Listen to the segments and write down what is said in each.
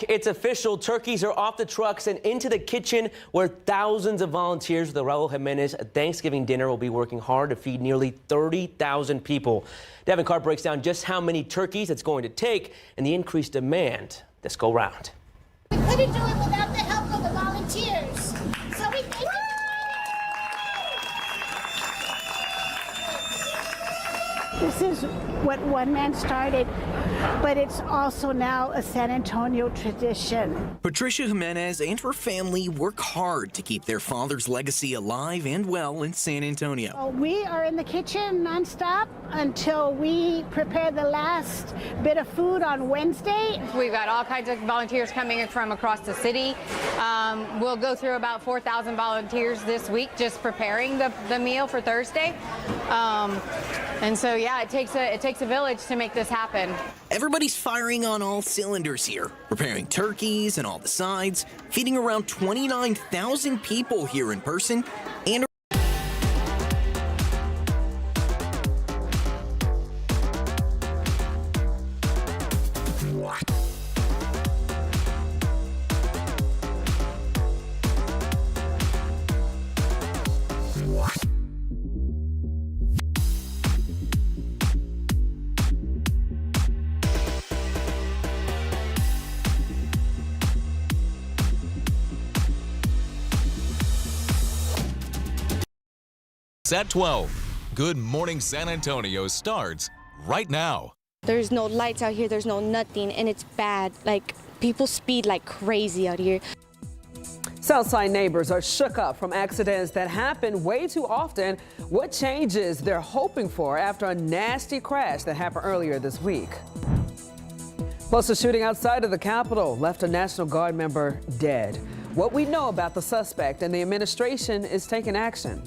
back. It's official. Turkeys are off the trucks and into the kitchen, where thousands of volunteers with the Raul Jimenez Thanksgiving dinner will be working hard to feed nearly 30,000 people. Devin Carr breaks down just how many turkeys it's going to take and the increased demand this go round. We couldn't do it without the help of the volunteers. So we thank you. This is what one man started, but it's also now a San Antonio tradition. Patricia Jimenez and her family work hard to keep their father's legacy alive and well in San Antonio. We are in the kitchen nonstop until we prepare the last bit of food on Wednesday. We've got all kinds of volunteers coming in from across the city. We'll go through about 4,000 volunteers this week just preparing the meal for Thursday. And so, yeah, it takes a village to make this happen. Everybody's firing on all cylinders here, preparing turkeys and all the sides, feeding around 29,000 people here in person and At 12, Good Morning San Antonio starts right now. There's no lights out here, there's no nothing, and it's bad. Like, people speed like crazy out here. Southside neighbors are shook up from accidents that happen way too often. What changes they're hoping for after a nasty crash that happened earlier this week. Plus, a shooting outside of the Capitol left a National Guard member dead. What we know about the suspect, and the administration is taking action.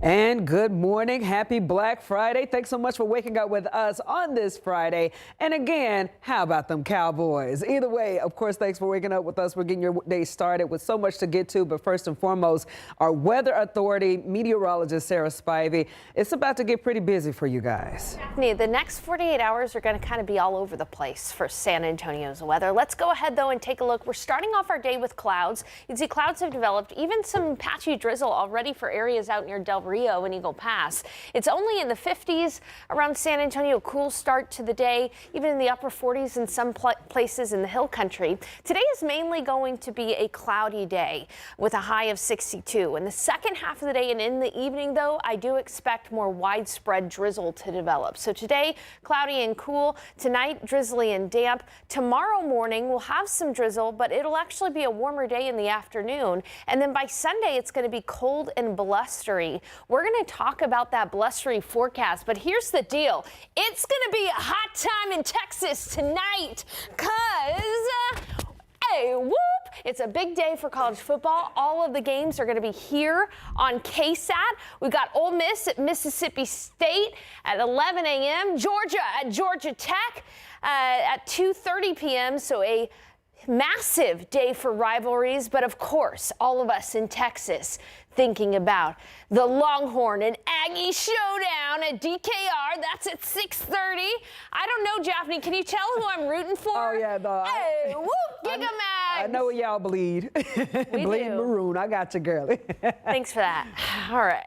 And good morning. Happy Black Friday. Thanks so much for waking up with us on this Friday. And again, how about them Cowboys? Either way, of course, thanks for waking up with us. We're getting your day started with so much to get to. But first and foremost, our weather authority meteorologist, Sarah Spivey. It's about to get pretty busy for you guys. The next 48 hours are going to kind of be all over the place for San Antonio's weather. Let's go ahead, though, and take a look. We're starting off our day with clouds. You can see clouds have developed, even some patchy drizzle already for areas out near Del Rio and Eagle Pass. It's only in the 50s around San Antonio. Cool start to the day, even in the upper 40s in some places in the hill country. Today is mainly going to be a cloudy day with a high of 62. In the second half of the day and in the evening, though, I do expect more widespread drizzle to develop. So today, cloudy and cool. Tonight, drizzly and damp. Tomorrow morning, we'll have some drizzle, but it'll actually be a warmer day in the afternoon. And then by Sunday, it's going to be cold and blustery. We're going to talk about that blustery forecast, but here's the deal. It's going to be a hot time in Texas tonight because, hey, whoop, it's a big day for college football. All of the games are going to be here on KSAT. We've got Ole Miss at Mississippi State at 11 a.m., Georgia at Georgia Tech at 2:30 p.m., so a massive day for rivalries, but of course, all of us in Texas thinking about the Longhorn and Aggie showdown at DKR. That's at 6:30. I don't know, Japhanie, can you tell who I'm rooting for? Oh, yeah, no. Hey, whoop, Gigamags. I know y'all bleed. We bleed do. maroon. I got you, girlie. Thanks for that. All right.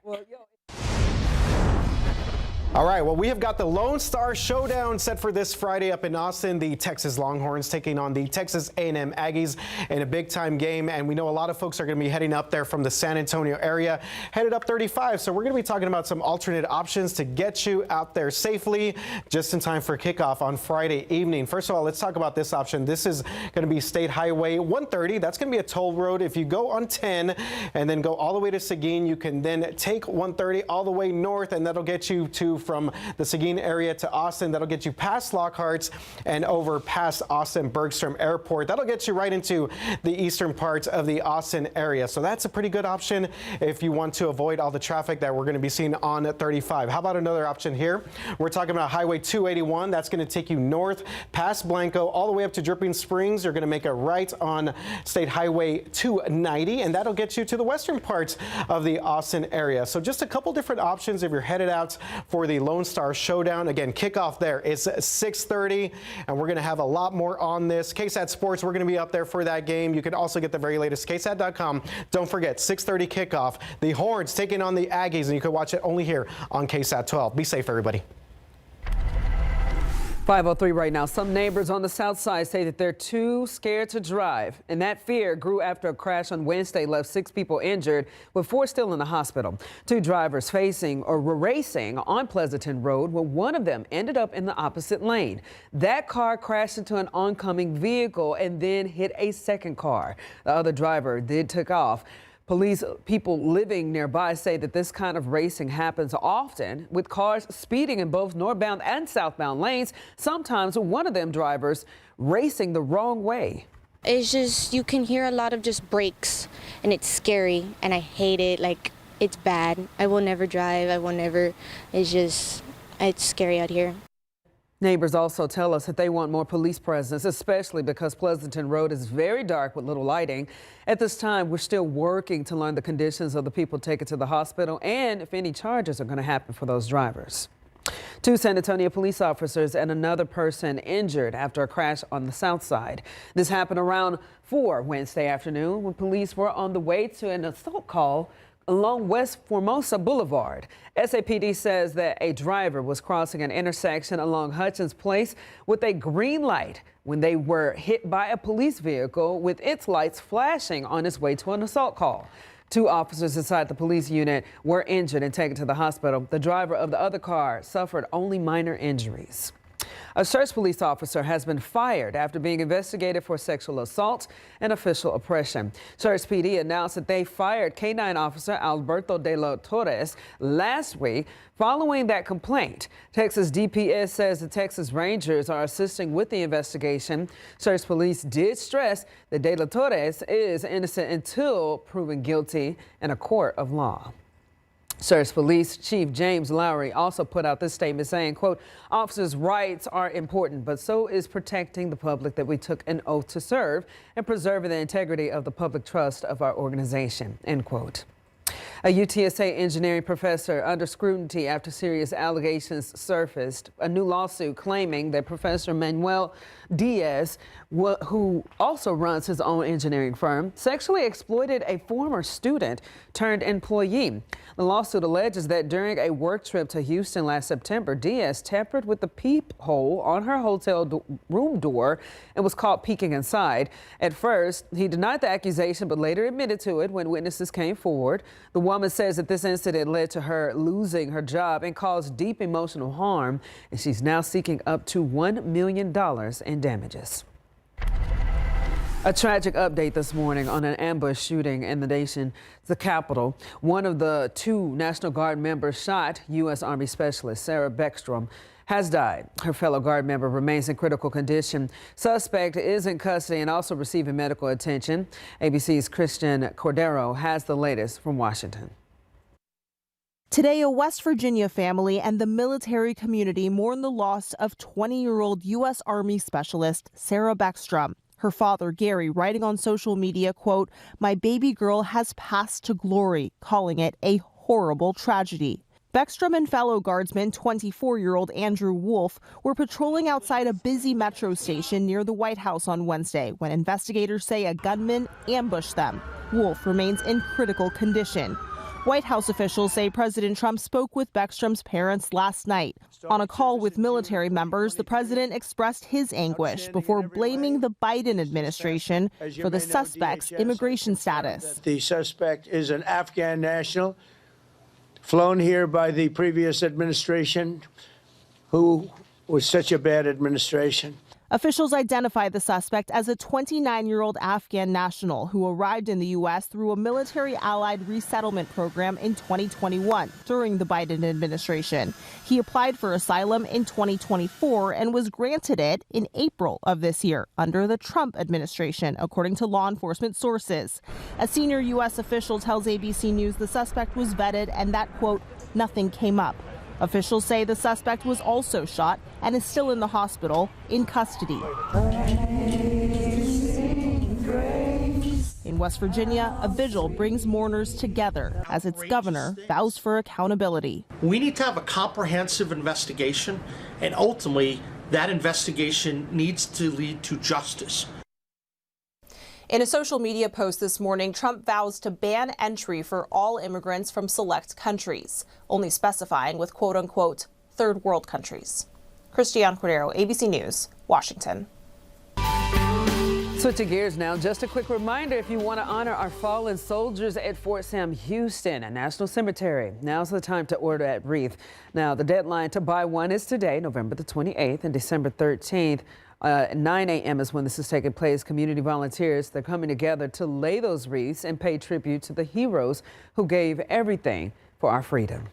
All right, well, we have got the Lone Star Showdown set for this Friday up in Austin. The Texas Longhorns taking on the Texas A&M Aggies in a big-time game, and we know a lot of folks are going to be heading up there from the San Antonio area, headed up 35. So we're going to be talking about some alternate options to get you out there safely just in time for kickoff on Friday evening. First of all, let's talk about this option. This is going to be State Highway 130. That's going to be a toll road. If you go on 10 and then go all the way to Seguin, you can then take 130 all the way north, and that'll get you to from the Seguin area to Austin. That'll get you past Lockhart's and over past Austin Bergstrom Airport. That'll get you right into the eastern parts of the Austin area. So that's a pretty good option if you want to avoid all the traffic that we're going to be seeing on 35. How about another option here? We're talking about Highway 281. That's going to take you north past Blanco all the way up to Dripping Springs. You're going to make a right on State Highway 290, and that'll get you to the western parts of the Austin area. So just a couple different options if you're headed out for the Lone Star Showdown. Again, kickoff there is 6:30, and we're going to have a lot more on this. KSAT Sports, we're going to be up there for that game. You can also get the very latest KSAT.com. Don't forget, 6:30 kickoff. The Horns taking on the Aggies, and you can watch it only here on KSAT 12. Be safe, everybody. 5:03 right now. Some neighbors on the south side say that they're too scared to drive, and that fear grew after a crash on Wednesday left 6 people injured, with 4 still in the hospital. 2 drivers were racing on Pleasanton Road when one of them ended up in the opposite lane. That car crashed into an oncoming vehicle and then hit a second car. The other driver took off. People living nearby say that this kind of racing happens often, with cars speeding in both northbound and southbound lanes, sometimes one of them drivers racing the wrong way. It's just, you can hear a lot of just brakes, and it's scary, and I hate it. Like, it's bad. I will never drive. It's scary out here. Neighbors also tell us that they want more police presence, especially because Pleasanton Road is very dark with little lighting. At this time, we're still working to learn the conditions of the people taken to the hospital and if any charges are going to happen for those drivers. 2 San Antonio police officers and another person injured after a crash on the south side. This happened around 4 Wednesday afternoon when police were on the way to an assault call along West Formosa Boulevard. SAPD says that a driver was crossing an intersection along Hutchins Place with a green light when they were hit by a police vehicle with its lights flashing on its way to an assault call. 2 officers inside the police unit were injured and taken to the hospital. The driver of the other car suffered only minor injuries. A Church police officer has been fired after being investigated for sexual assault and official oppression. Church PD announced that they fired K-9 officer Alberto de la Torres last week following that complaint. Texas DPS says the Texas Rangers are assisting with the investigation. Church police did stress that de la Torres is innocent until proven guilty in a court of law. Church Police Chief James Lowry also put out this statement saying, quote, officers' rights are important, but so is protecting the public that we took an oath to serve and preserving the integrity of the public trust of our organization, end quote. A UTSA engineering professor under scrutiny after serious allegations surfaced. A new lawsuit claiming that Professor Manuel Diaz, who also runs his own engineering firm, sexually exploited a former student turned employee. The lawsuit alleges that during a work trip to Houston last September, Diaz tampered with the peephole on her hotel room door and was caught peeking inside. At first, he denied the accusation, but later admitted to it when witnesses came forward. The woman says that this incident led to her losing her job and caused deep emotional harm, and she's now seeking up to $1 million in damages. A tragic update this morning on an ambush shooting in the capital. One of the 2 National Guard members shot U.S. Army Specialist Sarah Beckstrom has died. Her fellow Guard member remains in critical condition. Suspect is in custody and also receiving medical attention. ABC's Christian Cordero has the latest from Washington. Today, a West Virginia family and the military community mourn the loss of 20-year-old U.S. Army Specialist Sarah Beckstrom. Her father, Gary, writing on social media, quote, my baby girl has passed to glory, calling it a horrible tragedy. Beckstrom and fellow Guardsman 24-year-old Andrew Wolf were patrolling outside a busy metro station near the White House on Wednesday when investigators say a gunman ambushed them. Wolf remains in critical condition. White House officials say President Trump spoke with Beckstrom's parents last night. On a call with military members, the president expressed his anguish before blaming the Biden administration for the suspect's immigration status. The suspect is an Afghan national flown here by the previous administration, who was such a bad administration. Officials identified the suspect as a 29-year-old Afghan national who arrived in the U.S. through a military-allied resettlement program in 2021 during the Biden administration. He applied for asylum in 2024 and was granted it in April of this year under the Trump administration, according to law enforcement sources. A senior U.S. official tells ABC News the suspect was vetted and that, quote, nothing came up. Officials say the suspect was also shot and is still in the hospital in custody. In West Virginia, a vigil brings mourners together as its governor vows for accountability. We need to have a comprehensive investigation, and ultimately, that investigation needs to lead to justice. In a social media post this morning, Trump vows to ban entry for all immigrants from select countries, only specifying with quote-unquote third world countries. Christiane Cordero, ABC News, Washington. Switching gears now, just a quick reminder, if you want to honor our fallen soldiers at Fort Sam Houston, a national cemetery, now's the time to order that wreath. Now, the deadline to buy one is today, November the 28th, and December 13th. 9 a.m. is when this is taking place. Community volunteers, they're coming together to lay those wreaths and pay tribute to the heroes who gave everything for our freedom.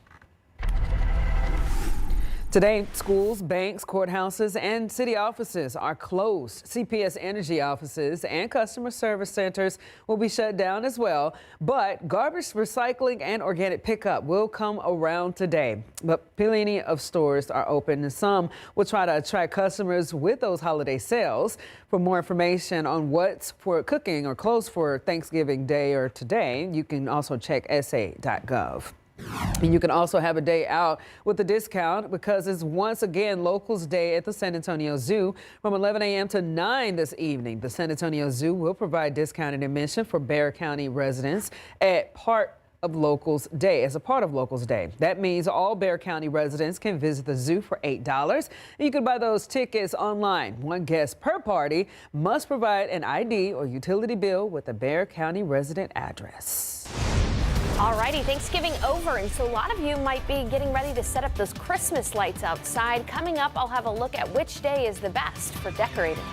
Today, schools, banks, courthouses, and city offices are closed. CPS Energy offices and customer service centers will be shut down as well. But garbage recycling and organic pickup will come around today. But plenty of stores are open, and some will try to attract customers with those holiday sales. For more information on what's for cooking or closed for Thanksgiving Day or today, you can also check KSAT.gov. And you can also have a day out with a discount because it's once again Locals Day at the San Antonio Zoo from 11 a.m. to 9 this evening. The San Antonio Zoo will provide discounted admission for Bexar County residents as a part of Locals Day. That means all Bexar County residents can visit the zoo for $8. You can buy those tickets online. One guest per party must provide an ID or utility bill with a Bexar County resident address. Alrighty, Thanksgiving over, and so a lot of you might be getting ready to set up those Christmas lights outside. Coming up, I'll have a look at which day is the best for decorating.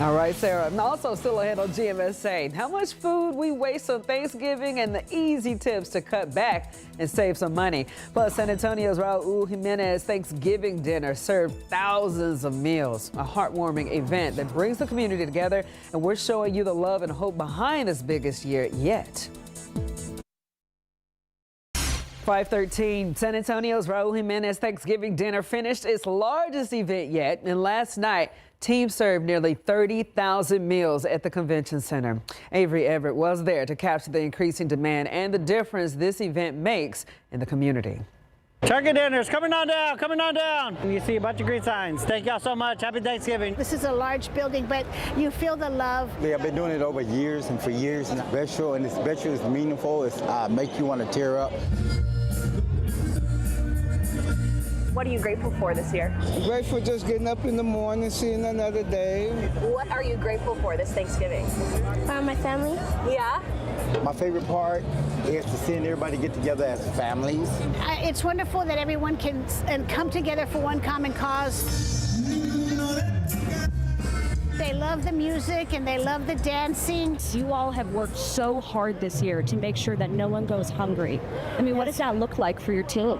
All right, Sarah, and also still ahead on GMSA, how much food we waste on Thanksgiving and the easy tips to cut back and save some money. Plus, San Antonio's Raul Jimenez Thanksgiving dinner served thousands of meals, a heartwarming event that brings the community together, and we're showing you the love and hope behind this biggest year yet. 5:13, San Antonio's Raul Jimenez Thanksgiving dinner finished its largest event yet, and last night, team served nearly 30,000 meals at the convention center. Avery Everett was there to capture the increasing demand and the difference this event makes in the community. Turkey dinners coming on down. And you see a bunch of green signs. Thank y'all so much. Happy Thanksgiving. This is a large building, but you feel the love. They have been doing it over years and for years. And special, and it's special, it's meaningful. It's make you want to tear up. What are you grateful for this year? Grateful just getting up in the morning, seeing another day. What are you grateful for this Thanksgiving? My family. Yeah? My favorite part is to seeing everybody get together as families. It's wonderful that everyone can come together for one common cause. They love the music and they love the dancing. You all have worked so hard this year to make sure that no one goes hungry. I mean, what does that look like for your team?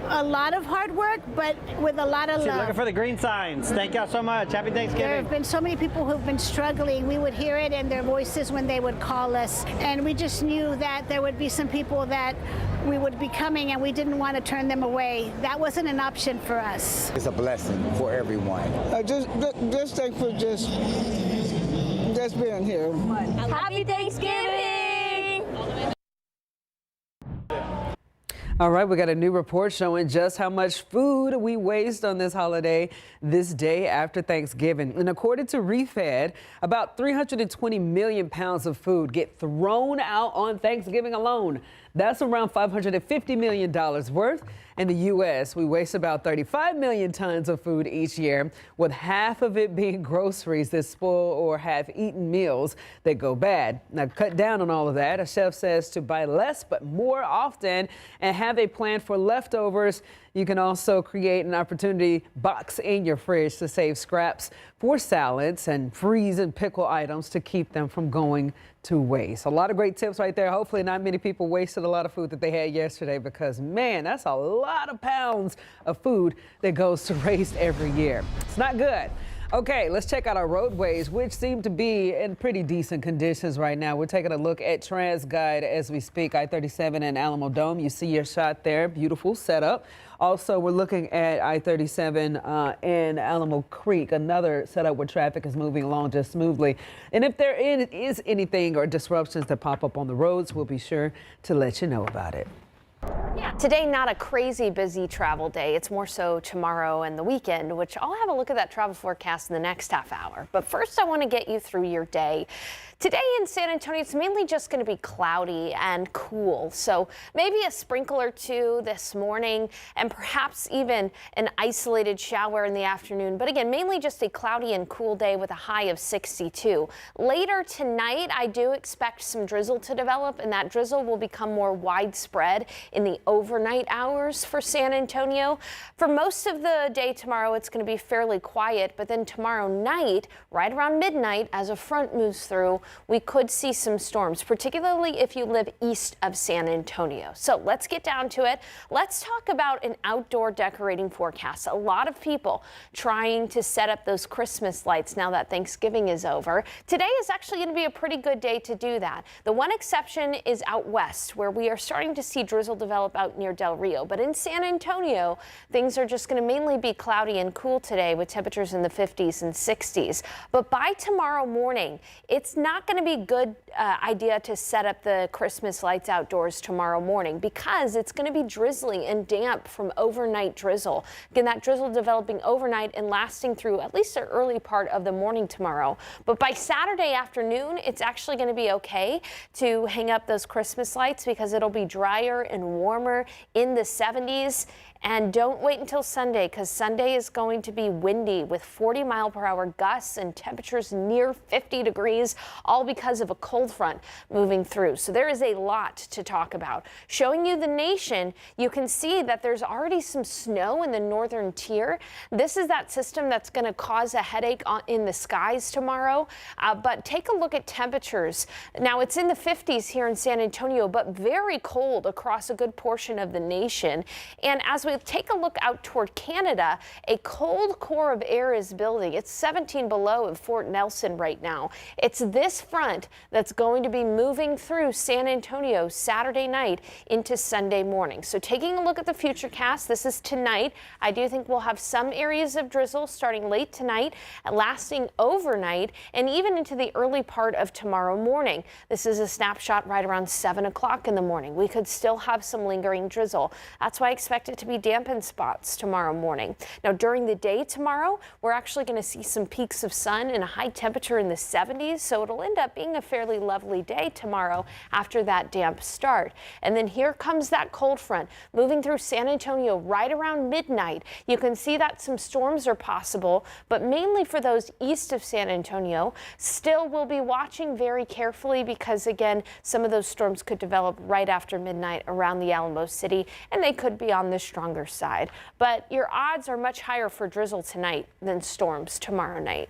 A lot of hard work, but with a lot of love. Looking for the green signs. Thank y'all so much. Happy Thanksgiving. There have been so many people who've been struggling. We would hear it in their voices when they would call us, and we just knew that there would be some people that we would be coming and we didn't want to turn them away. That wasn't an option for us. It's a blessing for everyone. Just thankful just being here. Happy Thanksgiving! All right, we got a new report showing just how much food we waste on this holiday this day after Thanksgiving. And according to ReFed, about 320 million pounds of food get thrown out on Thanksgiving alone. That's around $550 million worth. In the U.S., we waste about 35 million tons of food each year, with half of it being groceries that spoil or half-eaten meals that go bad. Now, cut down on all of that. A chef says to buy less but more often and have a plan for leftovers. You can also create an opportunity box in your fridge to save scraps for salads and freeze and pickle items to keep them from going to waste. A lot of great tips right there. Hopefully not many people wasted a lot of food that they had yesterday because, man, that's a lot of pounds of food that goes to waste every year. It's not good. Okay, let's check out our roadways, which seem to be in pretty decent conditions right now. We're taking a look at TransGuide as we speak. I-37 and Alamo Dome. You see your shot there. Beautiful setup. Also, we're looking at I-37 in Alamo Creek, another setup where traffic is moving along just smoothly. And if there is anything or disruptions that pop up on the roads, we'll be sure to let you know about it. Yeah, today not a crazy busy travel day. It's more so tomorrow and the weekend, which I'll have a look at that travel forecast in the next half hour. But first, I want to get you through your day. Today in San Antonio, it's mainly just going to be cloudy and cool. So maybe a sprinkle or two this morning and perhaps even an isolated shower in the afternoon. But again, mainly just a cloudy and cool day with a high of 62. Later tonight, I do expect some drizzle to develop, and that drizzle will become more widespread in the overnight hours for San Antonio. For most of the day tomorrow, it's going to be fairly quiet, but then tomorrow night, right around midnight, as a front moves through, we could see some storms, particularly if you live east of San Antonio. So let's get down to it. Let's talk about an outdoor decorating forecast. A lot of people trying to set up those Christmas lights now that Thanksgiving is over. Today is actually going to be a pretty good day to do that. The one exception is out west, where we are starting to see drizzle develop out near Del Rio. But in San Antonio, things are just going to mainly be cloudy and cool today with temperatures in the 50s and 60s. But by tomorrow morning, it's not going to be a good idea to set up the Christmas lights outdoors tomorrow morning because it's going to be drizzly and damp from overnight drizzle. Again, that drizzle developing overnight and lasting through at least the early part of the morning tomorrow. But by Saturday afternoon, it's actually going to be okay to hang up those Christmas lights because it'll be drier and warmer in the 70s. And don't wait until Sunday because Sunday is going to be windy with 40-mile-per-hour gusts and temperatures near 50 degrees, all because of a cold front moving through. So there is a lot to talk about. Showing you the nation, you can see that there's already some snow in the northern tier. This is that system that's going to cause a headache in the skies tomorrow. But take a look at temperatures. Now, it's in the 50s here in San Antonio, but very cold across a good portion of the nation. And as we take a look out toward Canada, a cold core of air is building. It's 17 below at Fort Nelson right now. It's this front that's going to be moving through San Antonio Saturday night into Sunday morning. So taking a look at the futurecast, this is tonight. I do think we'll have some areas of drizzle starting late tonight, lasting overnight, and even into the early part of tomorrow morning. This is a snapshot right around 7 o'clock in the morning. We could still have some lingering drizzle. That's why I expect it to be dampened spots tomorrow morning. Now, during the day tomorrow, we're actually going to see some peaks of sun and a high temperature in the 70s, so it'll end up being a fairly lovely day tomorrow after that damp start. And then here comes that cold front moving through San Antonio right around midnight. You can see that some storms are possible, but mainly for those east of San Antonio. Still, we'll be watching very carefully because, again, some of those storms could develop right after midnight around the Alamo City, and they could be on the stronger side. But your odds are much higher for drizzle tonight than storms tomorrow night.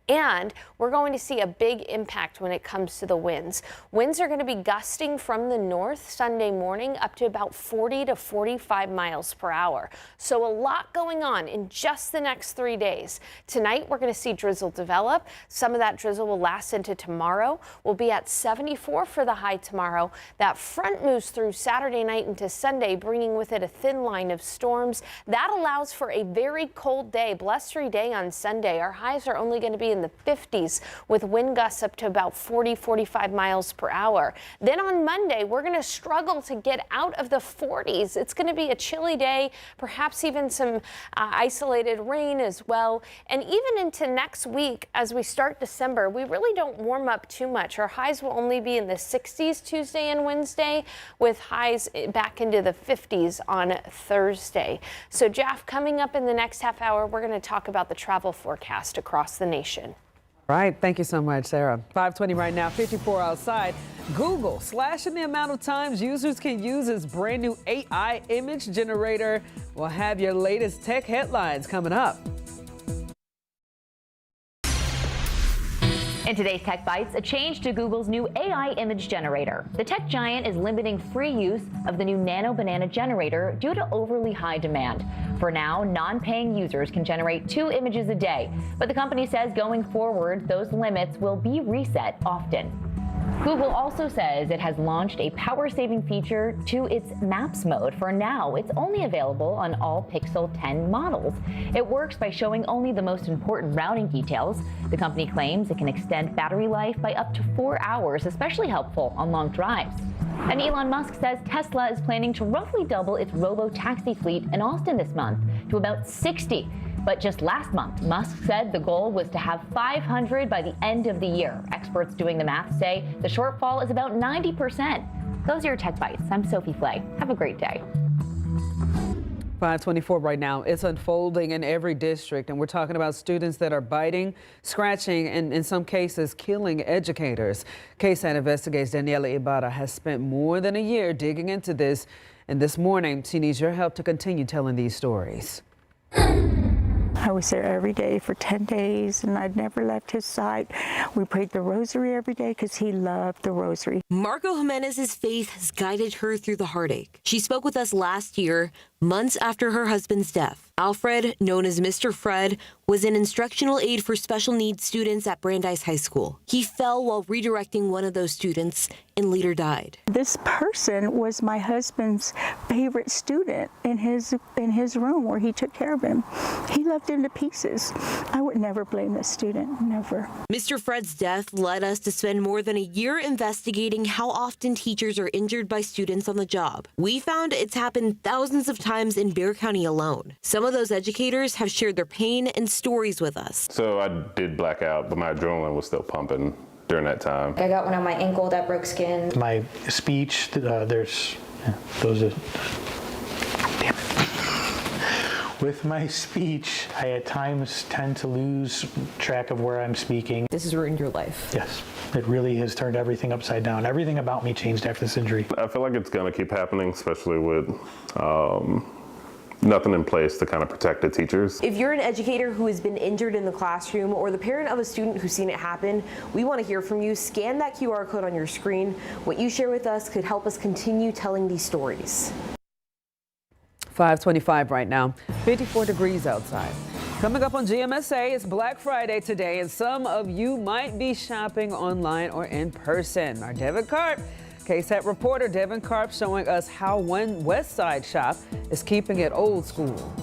And we're going to see a big impact when it comes to the winds. Winds are going to be gusting from the north Sunday morning up to about 40 to 45 miles per hour. So a lot going on in just the next 3 days. Tonight, we're going to see drizzle develop. Some of that drizzle will last into tomorrow. We'll be at 74 for the high tomorrow. That front moves through Saturday night into Sunday, bringing with it a thin line of storms. That allows for a very cold day, blustery day on Sunday. Our highs are only going to be in the 50s with wind gusts up to about 40-45 miles per hour. Then on Monday, we're going to struggle to get out of the 40s. It's going to be a chilly day, perhaps even some isolated rain as well. And even into next week, as we start December, we really don't warm up too much. Our highs will only be in the 60s Tuesday and Wednesday, with highs back into the 50s on Thursday. So, Jeff, coming up in the next half hour, we're going to talk about the travel forecast across the nation. Right. Thank you so much, Sarah. 5:20 right now, 54 outside. Google slashing the amount of times users can use its brand new AI image generator. We'll have your latest tech headlines coming up. In today's Tech Bites, a change to Google's new AI image generator. The tech giant is limiting free use of the new Nano Banana generator due to overly high demand. For now, non-paying users can generate 2 images a day, but the company says going forward, those limits will be reset often. Google also says it has launched a power-saving feature to its Maps mode. For now, it's only available on all Pixel 10 models. It works by showing only the most important routing details. The company claims it can extend battery life by up to 4 hours, especially helpful on long drives. And Elon Musk says Tesla is planning to roughly double its robo-taxi fleet in Austin this month to about 60. But just last month, Musk said the goal was to have 500 by the end of the year. Experts doing the math say the shortfall is about 90%. Those are your Tech Bites. I'm Sophie Flay. Have a great day. 524 right now. It's unfolding in every district, and we're talking about students that are biting, scratching, and in some cases killing educators. KSAT Investigates Daniela Ibarra has spent more than a year digging into this, and this morning she needs your help to continue telling these stories. I was there every day for 10 days, and I'd never left his side. We prayed the rosary every day because he loved the rosary. Marco Jimenez's faith has guided her through the heartache. She spoke with us last year, months after her husband's death. Alfred, known as Mr. Fred, was an instructional aide for special needs students at Brandeis High School. He fell while redirecting one of those students and later died. This person was my husband's favorite student in his room where he took care of him. He loved him to pieces. I would never blame this student, never. Mr. Fred's death led us to spend more than a year investigating how often teachers are injured by students on the job. We found it's happened thousands of times in Bexar County alone. Some of those educators have shared their pain and stories with us. So I did black out, but my adrenaline was still pumping during that time. I got one on my ankle that broke skin. My speech, those are, damn it. With my speech, I at times tend to lose track of where I'm speaking. This has ruined your life. Yes, it really has turned everything upside down. Everything about me changed after this injury. I feel like it's gonna keep happening, especially with nothing in place to kind of protect the teachers. If you're an educator who has been injured in the classroom or the parent of a student who's seen it happen, we want to hear from you. Scan that QR code on your screen. What you share with us could help us continue telling these stories. 525 right now, 54 degrees outside. Coming up on GMSA, it's Black Friday today, and some of you might be shopping online or in person. Our Devin Karp, KSAT reporter Devin Karp, showing us how one West Side shop is keeping it old school.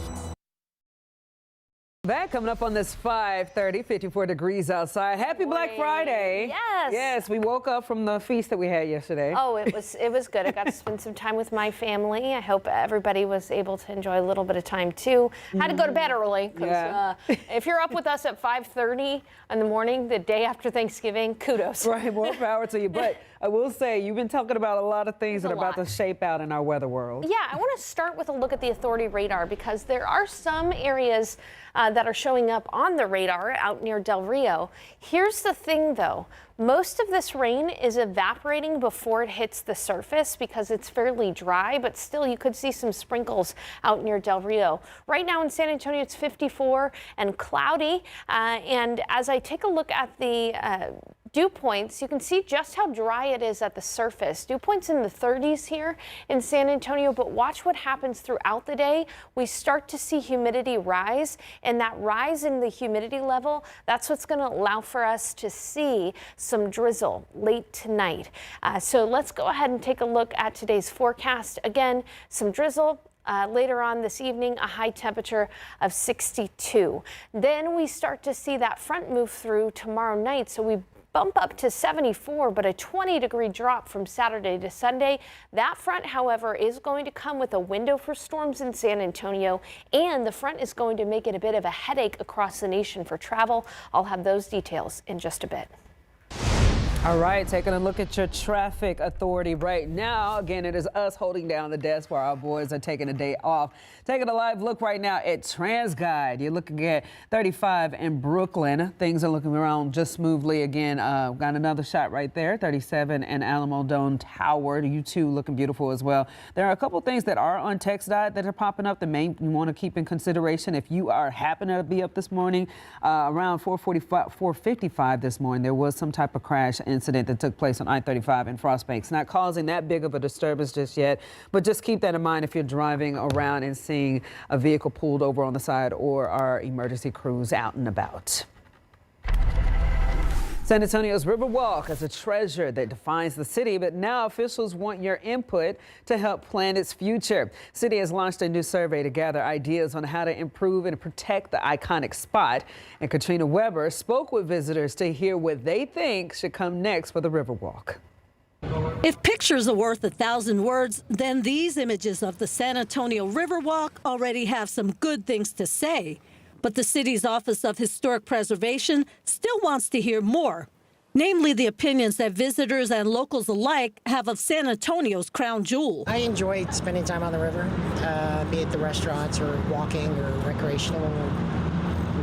Back coming up on this 5:30, 54 degrees outside. Happy Black Friday. Yes. Yes, we woke up from the feast that we had yesterday. Oh, it was good. I got to spend some time with my family. I hope everybody was able to enjoy a little bit of time too. Had to go to bed early because if you're up with us at 5:30 in the morning, the day after Thanksgiving, kudos. Right, more power to you. But I will say, you've been talking about a lot of things that are about to shape out in our weather world. Yeah, I want to start with a look at the authority radar because there are some areas that are showing up on the radar out near Del Rio. Here's the thing though, most of this rain is evaporating before it hits the surface because it's fairly dry, but still you could see some sprinkles out near Del Rio. Right now in San Antonio it's 54 and cloudy, and as I take a look at the dew points, you can see just how dry it is at the surface. Dew points in the 30s here in San Antonio, but watch what happens throughout the day. We start to see humidity rise, and that rise in the humidity level, that's what's going to allow for us to see some drizzle late tonight. So let's go ahead and take a look at today's forecast. Again, some drizzle. Later on this evening, a high temperature of 62. Then we start to see that front move through tomorrow night. So we bump up to 74, but a 20-degree drop from Saturday to Sunday. That front, however, is going to come with a window for storms in San Antonio, and the front is going to make it a bit of a headache across the nation for travel. I'll have those details in just a bit. All right, taking a look at your traffic authority right now. Again, it is us holding down the desk while our boys are taking a day off. Taking a live look right now at TransGuide. You're looking at 35 in Brooklyn. Things are looking around just smoothly. Again, got another shot right there. 37 in Alamo Dome Tower. You two looking beautiful as well. There are a couple things that are on TxDOT that are popping up that you want to keep in consideration. If you are happening to be up this morning, around 4:55 this morning, there was some type of crash incident that took place on I-35 in Frostbanks. Not causing that big of a disturbance just yet, but just keep that in mind if you're driving around and seeing a vehicle pulled over on the side or our emergency crews out and about. San Antonio's Riverwalk is a treasure that defines the city, but now officials want your input to help plan its future. City has launched a new survey to gather ideas on how to improve and protect the iconic spot. And Katrina Weber spoke with visitors to hear what they think should come next for the Riverwalk. If pictures are worth 1,000 words, then these images of the San Antonio Riverwalk already have some good things to say. But the city's Office of Historic Preservation still wants to hear more, namely the opinions that visitors and locals alike have of San Antonio's crown jewel. I enjoyed spending time on the river, be it the restaurants or walking or recreational or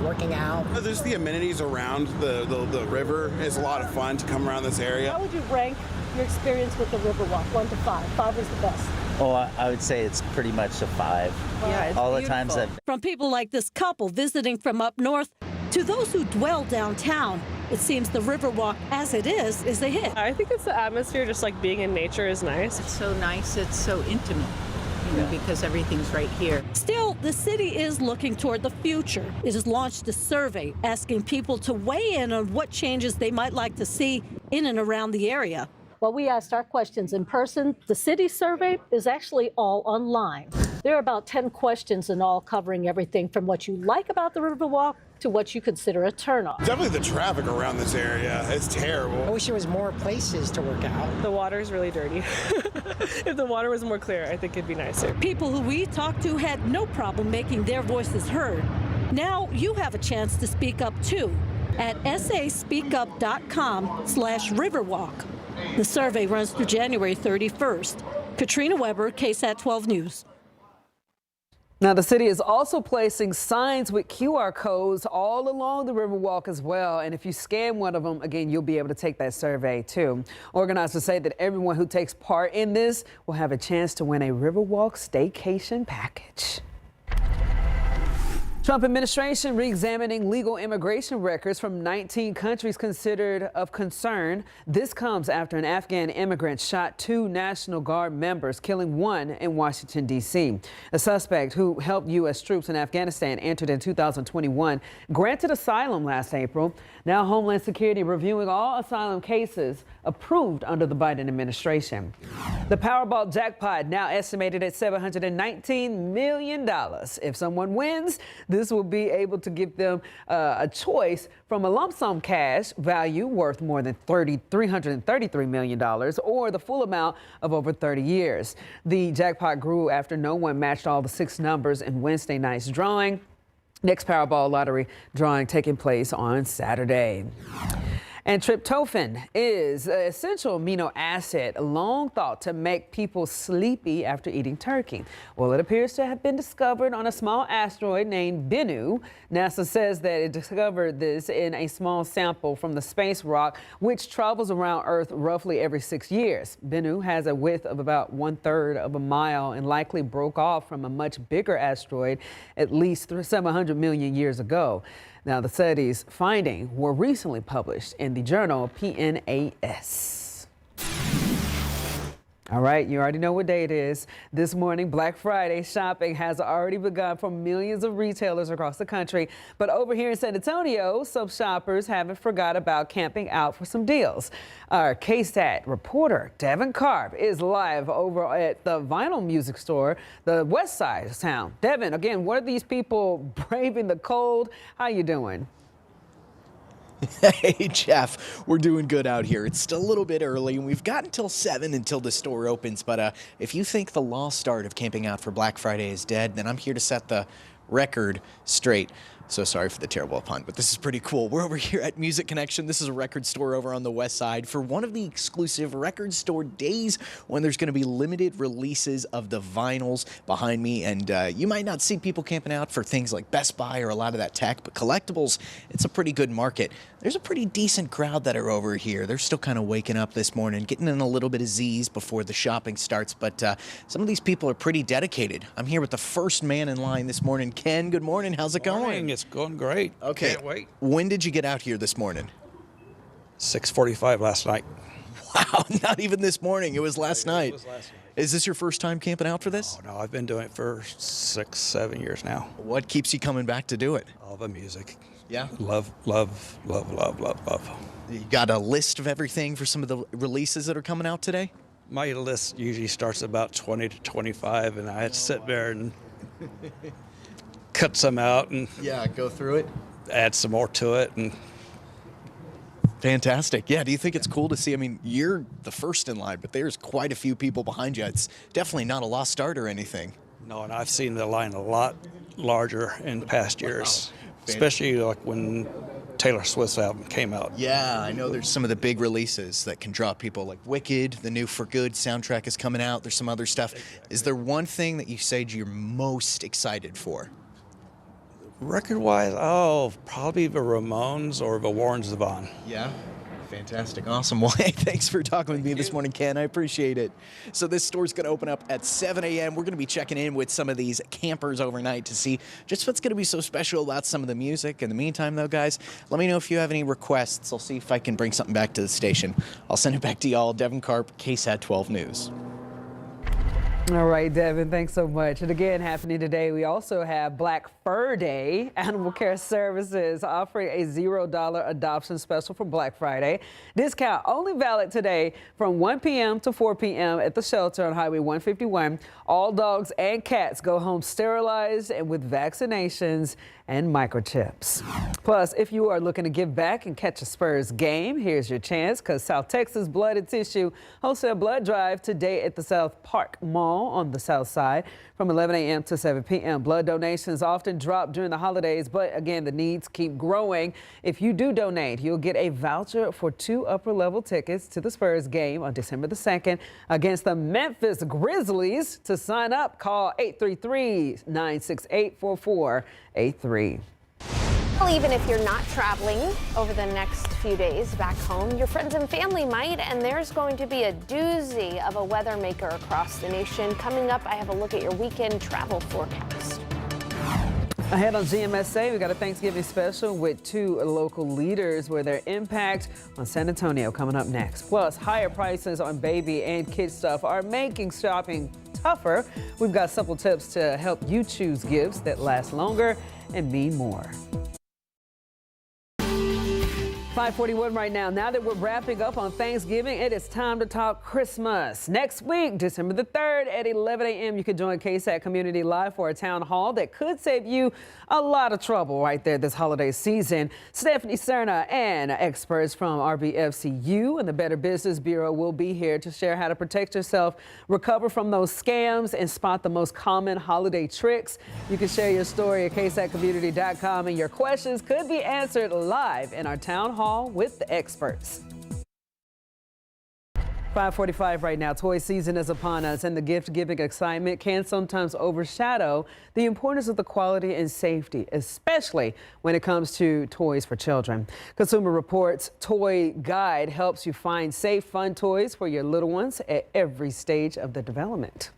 working out. There's the amenities around the river. It's a lot of fun to come around this area. How would you rank your experience with the Riverwalk, 1 to 5? 5 is the best. Oh, I would say it's pretty much a 5. Yeah, all the times that. From people like this couple visiting from up north to those who dwell downtown, it seems the Riverwalk as it is a hit. I think it's the atmosphere, just like being in nature is nice. It's so nice, it's so intimate, you know, because everything's right here. Still, the city is looking toward the future. It has launched a survey asking people to weigh in on what changes they might like to see in and around the area. Well, we asked our questions in person. The city survey is actually all online. There are about 10 questions in all, covering everything from what you like about the Riverwalk to what you consider a turnoff. Definitely the traffic around this area. It's terrible. I wish there was more places to work out. The water is really dirty. If the water was more clear, I think it'd be nicer. People who we talked to had no problem making their voices heard. Now you have a chance to speak up too at saspeakup.com/Riverwalk. The survey runs through January 31st. Katrina Weber, KSAT 12 News. Now, the city is also placing signs with QR codes all along the Riverwalk as well. And if you scan one of them, again, you'll be able to take that survey too. Organizers say that everyone who takes part in this will have a chance to win a Riverwalk staycation package. Trump administration re-examining legal immigration records from 19 countries considered of concern. This comes after an Afghan immigrant shot 2 National Guard members, killing 1 in Washington, D.C. A suspect who helped U.S. troops in Afghanistan entered in 2021, granted asylum last April. Now Homeland Security reviewing all asylum cases approved under the Biden administration. The Powerball jackpot now estimated at $719 million. If someone wins, this will be able to give them a choice from a lump sum cash value worth more than $333 million or the full amount of over 30 years. The jackpot grew after no one matched all the 6 numbers in Wednesday night's drawing. Next Powerball lottery drawing taking place on Saturday. And tryptophan is an essential amino acid long thought to make people sleepy after eating turkey. Well, it appears to have been discovered on a small asteroid named Bennu. NASA says that it discovered this in a small sample from the space rock, which travels around Earth roughly every 6 years. Bennu has a width of about 1/3 of a mile and likely broke off from a much bigger asteroid at least 700 million years ago. Now, the study's findings were recently published in the journal PNAS. All right, you already know what day it is. This morning, Black Friday shopping has already begun for millions of retailers across the country. But over here in San Antonio, some shoppers haven't forgot about camping out for some deals. Our KSAT reporter, Devin Karp, is live over at the vinyl music store, the west side of town. Devin, again, what are these people braving the cold? How you doing? Hey, Jeff, we're doing good out here. It's still a little bit early, and we've got until 7 until the store opens. But if you think the lost art of camping out for Black Friday is dead, then I'm here to set the record straight. So sorry for the terrible pun, but this is pretty cool. We're over here at Music Connection. This is a record store over on the west side for one of the exclusive record store days when there's going to be limited releases of the vinyls behind me. And you might not see people camping out for things like Best Buy or a lot of that tech, but collectibles, it's a pretty good market. There's a pretty decent crowd that are over here. They're still kind of waking up this morning, getting in a little bit of Z's before the shopping starts, but some of these people are pretty dedicated. I'm here with the first man in line this morning. Ken, good morning. How's it going? It's going great. Okay. Can't wait. When did you get out here this morning? 6:45 last night. Wow, not even this morning. It was last night. It was last night. Is this your first time camping out for this? Oh, no, I've been doing it for 6-7 years now. What keeps you coming back to do it? All the music. Yeah. Love, love, love, love, love, love. You got a list of everything for some of the releases that are coming out today? My list usually starts about 20 to 25, and I had to sit there and cut some out and yeah, go through it, add some more to it. And fantastic. Yeah, do you think it's cool to see? I mean, you're the first in line, but there's quite a few people behind you. It's definitely not a lost start or anything. no, and I've seen the line a lot larger in past years, especially like when Taylor Swift's album came out. Yeah, I know there's some of the big releases that can draw people, like Wicked, the new For Good soundtrack is coming out. There's some other stuff. Is there one thing that you say you're most excited for? Record-wise, probably the Ramones or the Warren Zevon. Yeah. Fantastic. Awesome. Well, hey, thanks for talking with me this morning, Ken. I appreciate it. So this store's going to open up at 7 a.m. We're going to be checking in with some of these campers overnight to see just what's going to be so special about some of the music. In the meantime, though, guys, let me know if you have any requests. I'll see if I can bring something back to the station. I'll send it back to y'all. Devin Karp, KSAT 12 News. All right, Devin, thanks so much. And again, happening today, we also have Black Fur Day. Animal Care Services offering a $0 adoption special for Black Friday. Discount only valid today from 1 p.m. to 4 p.m. at the shelter on Highway 151. All dogs and cats go home sterilized and with vaccinations and microchips. Plus, if you are looking to give back and catch a Spurs game, here's your chance, because South Texas Blood and Tissue hosts a blood drive today at the South Park Mall on the south side from 11 a.m. to 7 p.m. Blood donations often drop during the holidays, but again, the needs keep growing. If you do donate, you'll get a voucher for 2 upper-level tickets to the Spurs game on December the 2nd against the Memphis Grizzlies. To sign up, call 833-968-4483. Well, even if you're not traveling over the next few days back home, your friends and family might, and there's going to be a doozy of a weather maker across the nation. Coming up, I have a look at your weekend travel forecast. Ahead on GMSA, we got a Thanksgiving special with 2 local leaders where their impact on San Antonio coming up next. Plus, higher prices on baby and kid stuff are making shopping tougher. We've got simple tips to help you choose gifts that last longer and mean more. 5:41 right now. Now that we're wrapping up on Thanksgiving, it is time to talk Christmas. Next week, December the 3rd at 11 a.m., you can join KSAT Community Live for a town hall that could save you a lot of trouble right there this holiday season. Stephanie Cerna and experts from RBFCU and the Better Business Bureau will be here to share how to protect yourself, recover from those scams, and spot the most common holiday tricks. You can share your story at ksatcommunity.com, and your questions could be answered live in our town hall with the experts. 5:45 right now. Toy season is upon us, and the gift-giving excitement can sometimes overshadow the importance of the quality and safety, especially when it comes to toys for children. Consumer Reports Toy Guide helps you find safe, fun toys for your little ones at every stage of the development.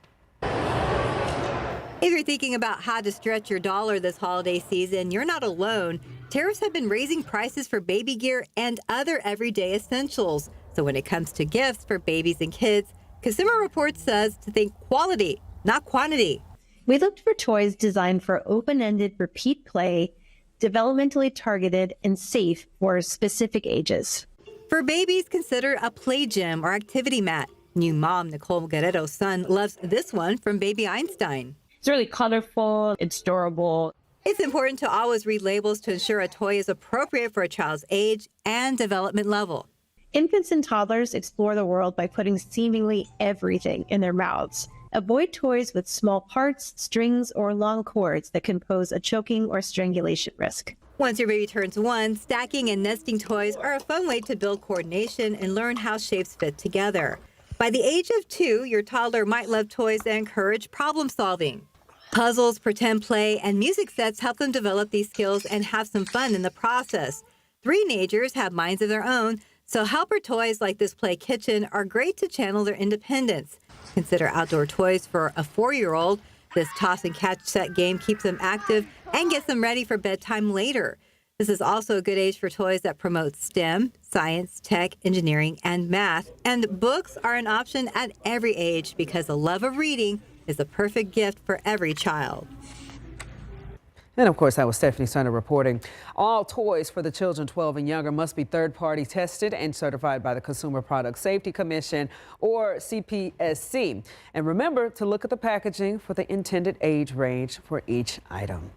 If you're thinking about how to stretch your dollar this holiday season, you're not alone. Tariffs have been raising prices for baby gear and other everyday essentials. So when it comes to gifts for babies and kids, Consumer Reports says to think quality, not quantity. We looked for toys designed for open-ended repeat play, developmentally targeted, and safe for specific ages. For babies, consider a play gym or activity mat. New mom Nicole Guerrero's son loves this one from Baby Einstein. It's really colorful, it's durable. It's important to always read labels to ensure a toy is appropriate for a child's age and development level. Infants and toddlers explore the world by putting seemingly everything in their mouths. Avoid toys with small parts, strings, or long cords that can pose a choking or strangulation risk. Once your baby turns 1, stacking and nesting toys are a fun way to build coordination and learn how shapes fit together. By the age of 2, your toddler might love toys that encourage problem solving. Puzzles, pretend play, and music sets help them develop these skills and have some fun in the process. 3-nagers have minds of their own, so helper toys like this play kitchen are great to channel their independence. Consider outdoor toys for a 4-year-old. This toss and catch set game keeps them active and gets them ready for bedtime later. This is also a good age for toys that promote STEM, science, tech, engineering, and math. And books are an option at every age because the love of reading is the perfect gift for every child. And of course, that was Stephanie Sunner reporting. All toys for the children 12 and younger must be third-party tested and certified by the Consumer Product Safety Commission, or CPSC. And remember to look at the packaging for the intended age range for each item.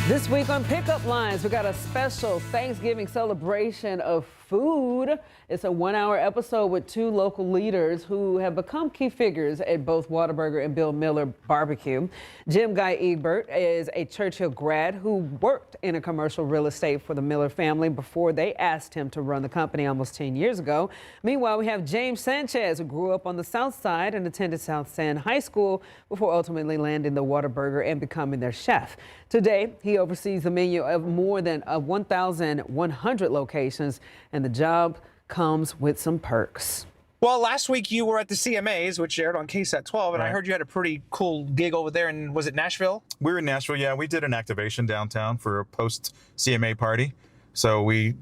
This week on Pickup Lines, we got a special Thanksgiving celebration of food. It's a 1-hour episode with 2 local leaders who have become key figures at both Whataburger and Bill Miller Barbecue. Jim Guy Egbert is a Churchill grad who worked in a commercial real estate for the Miller family before they asked him to run the company almost 10 years ago. Meanwhile, we have James Sanchez, who grew up on the South Side and attended South San High School before ultimately landing the Whataburger and becoming their chef. Today, he oversees the menu of more than 1,100 locations, and the job comes with some perks. Well, last week you were at the CMAs, which aired on KSAT 12, and I heard you had a pretty cool gig over there. And was it Nashville? We were in Nashville, yeah. We did an activation downtown for a post-CMA party. So we,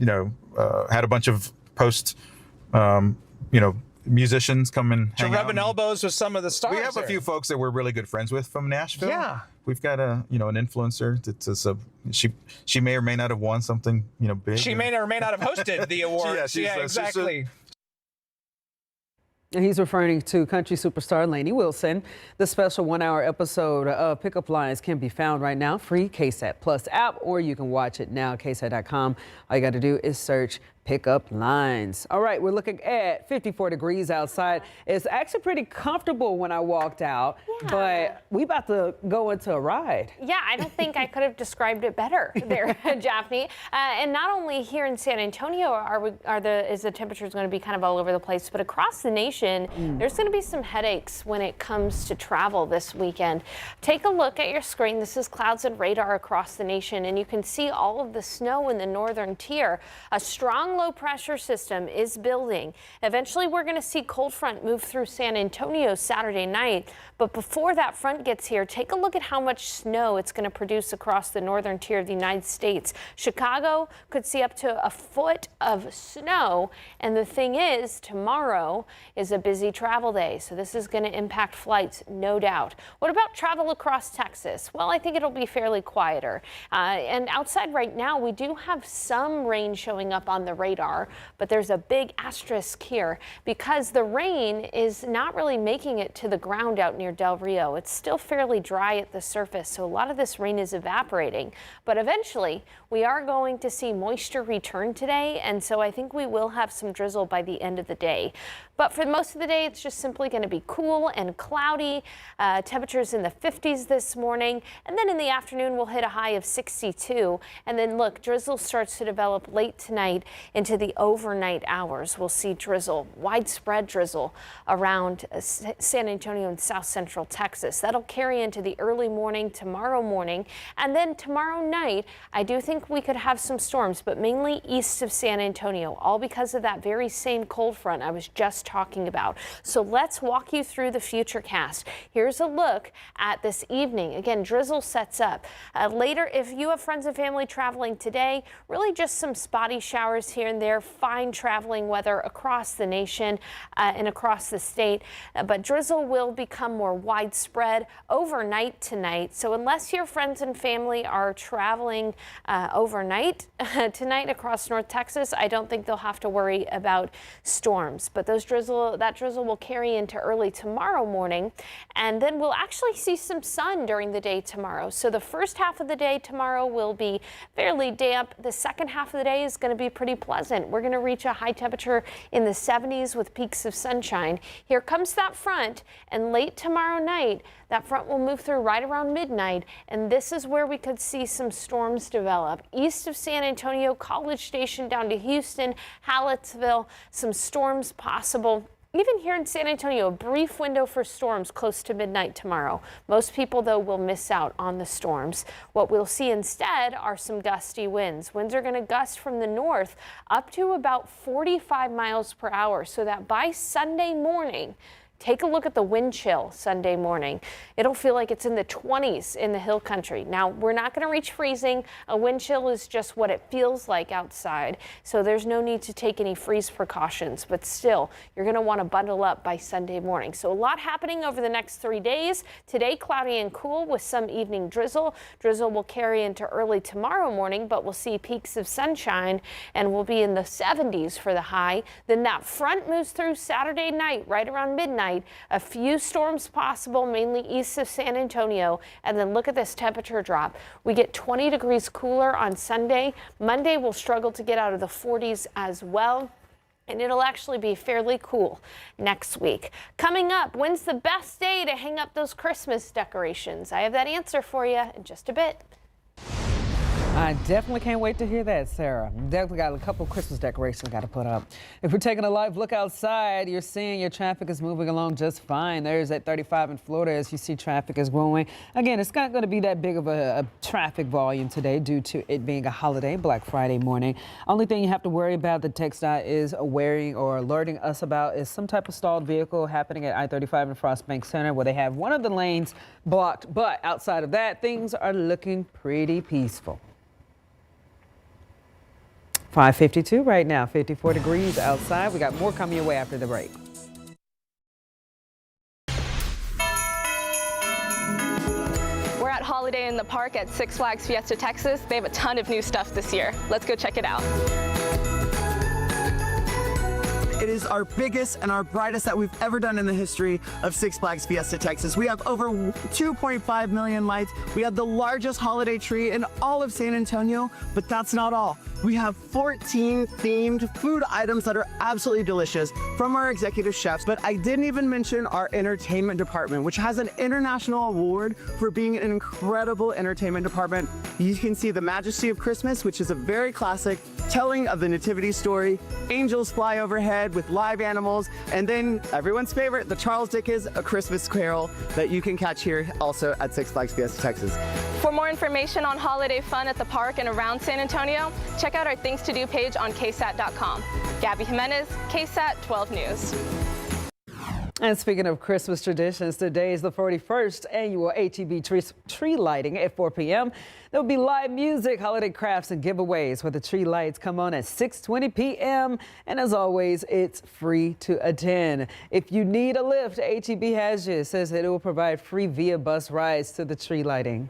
had a bunch of post, musicians come and hang out. Rubbing elbows with some of the stars. We have a few folks that we're really good friends with from Nashville. Yeah. We've got an influencer that's she may or may not have won something, big. She may or may not have hosted the awards. Yeah, exactly. And he's referring to country superstar Lainey Wilson. The special 1-hour episode of Pickup Lines can be found right now, free KSAT Plus app, or you can watch it now, KSAT.com. All you got to do is search Pickup Lines. All right, we're looking at 54 degrees outside. It's actually pretty comfortable when I walked out, but we about to go into a ride. Yeah, I don't think I could have described it better there, Japhanie. And not only here in San Antonio is the temperatures going to be kind of all over the place, but across the nation, there's going to be some headaches when it comes to travel this weekend. Take a look at your screen. This is clouds and radar across the nation, and you can see all of the snow in the northern tier. A strong low pressure system is building. Eventually, we're going to see cold front move through San Antonio Saturday night. But before that front gets here, take a look at how much snow it's going to produce across the northern tier of the United States. Chicago could see up to a foot of snow. And the thing is, tomorrow is a busy travel day. So this is going to impact flights, no doubt. What about travel across Texas? Well, I think it'll be fairly quieter. And outside right now, we do have some rain showing up on the radar, but there's a big asterisk here because the rain is not really making it to the ground out near Del Rio. It's still fairly dry at the surface, so a lot of this rain is evaporating. But eventually, we are going to see moisture return today, and so I think we will have some drizzle by the end of the day. But for most of the day, it's just simply going to be cool and cloudy. Temperatures in the 50s this morning, and then in the afternoon, we'll hit a high of 62. And then look, drizzle starts to develop late tonight into the overnight hours. We'll see drizzle, widespread drizzle around San Antonio and south central Texas. That'll carry into the early morning tomorrow morning. And then tomorrow night, I do think we could have some storms, but mainly east of San Antonio, all because of that very same cold front I was just talking about. So let's walk you through the futurecast. Here's a look at this evening. Again, drizzle sets up. Later, if you have friends and family traveling today, really just some spotty showers here and there, fine traveling weather across the nation and across the state. But drizzle will become more widespread overnight tonight. So unless your friends and family are traveling overnight tonight across North Texas, I don't think they'll have to worry about storms. But that drizzle will carry into early tomorrow morning, and then we'll actually see some sun during the day tomorrow. So the first half of the day tomorrow will be fairly damp. The second half of the day is going to be pretty pleasant. We're going to reach a high temperature in the 70s with peaks of sunshine. Here comes that front, and late tomorrow night, that front will move through right around midnight, and this is where we could see some storms develop. East of San Antonio, College Station down to Houston, Hallettsville, some storms possible. Even here in San Antonio, a brief window for storms close to midnight tomorrow. Most people, though, will miss out on the storms. What we'll see instead are some gusty winds. Winds are going to gust from the north up to about 45 miles per hour, so that by Sunday morning, Take a look at the wind chill Sunday morning. It'll feel like it's in the 20s in the hill country. Now, we're not going to reach freezing. A wind chill is just what it feels like outside, so there's no need to take any freeze precautions, but still, you're going to want to bundle up by Sunday morning. So a lot happening over the next 3 days. Today, cloudy and cool with some evening drizzle. Drizzle will carry into early tomorrow morning, but we'll see peaks of sunshine and we'll be in the 70s for the high. Then that front moves through Saturday night, right around midnight. A few storms possible, mainly east of San Antonio. And then look at this temperature drop. We get 20 degrees cooler on Sunday. Monday we'll struggle to get out of the 40s as well. And it'll actually be fairly cool next week. Coming up, when's the best day to hang up those Christmas decorations? I have that answer for you in just a bit. I definitely can't wait to hear that, Sarah. Definitely got a couple Christmas decorations got to put up. If we're taking a live look outside, you're seeing your traffic is moving along just fine. There's that 35 in Florida as you see traffic is growing. Again, it's not going to be that big of a traffic volume today due to it being a holiday, Black Friday morning. Only thing you have to worry about that TxDOT is wearing or alerting us about is some type of stalled vehicle happening at I-35 in Frost Bank Center where they have one of the lanes blocked. But outside of that, things are looking pretty peaceful. 5:52 right now, 54 degrees outside. We got more coming your way after the break. We're at Holiday in the Park at Six Flags Fiesta Texas. They have a ton of new stuff this year. Let's go check it out. It is our biggest and our brightest that we've ever done in the history of Six Flags Fiesta Texas. We have over 2.5 million lights. We have the largest holiday tree in all of San Antonio, but that's not all. We have 14 themed food items that are absolutely delicious from our executive chefs. But I didn't even mention our entertainment department, which has an international award for being an incredible entertainment department. You can see the Majesty of Christmas, which is a very classic telling of the nativity story. Angels fly overhead with live animals, and then everyone's favorite, the Charles Dickens A Christmas Carol, that you can catch here also at Six Flags Fiesta Texas. For more information on holiday fun at the park and around San Antonio, check out our Things to Do page on KSAT.com. Gabby Jimenez, KSAT 12 News. And speaking of Christmas traditions, today is the 41st annual HEB tree lighting at 4 p.m. There will be live music, holiday crafts, and giveaways where the tree lights come on at 6:20 p.m. And as always, it's free to attend. If you need a lift, HEB has you. It says that it will provide free via bus rides to the tree lighting.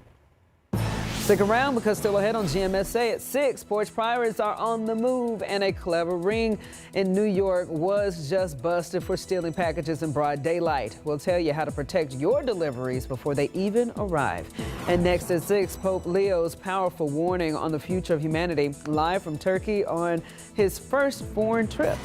Stick around because still ahead on GMSA at 6, porch pirates are on the move and a clever ring in New York was just busted for stealing packages in broad daylight. We'll tell you how to protect your deliveries before they even arrive. And next at 6, Pope Leo's powerful warning on the future of humanity, live from Turkey on his first foreign trip.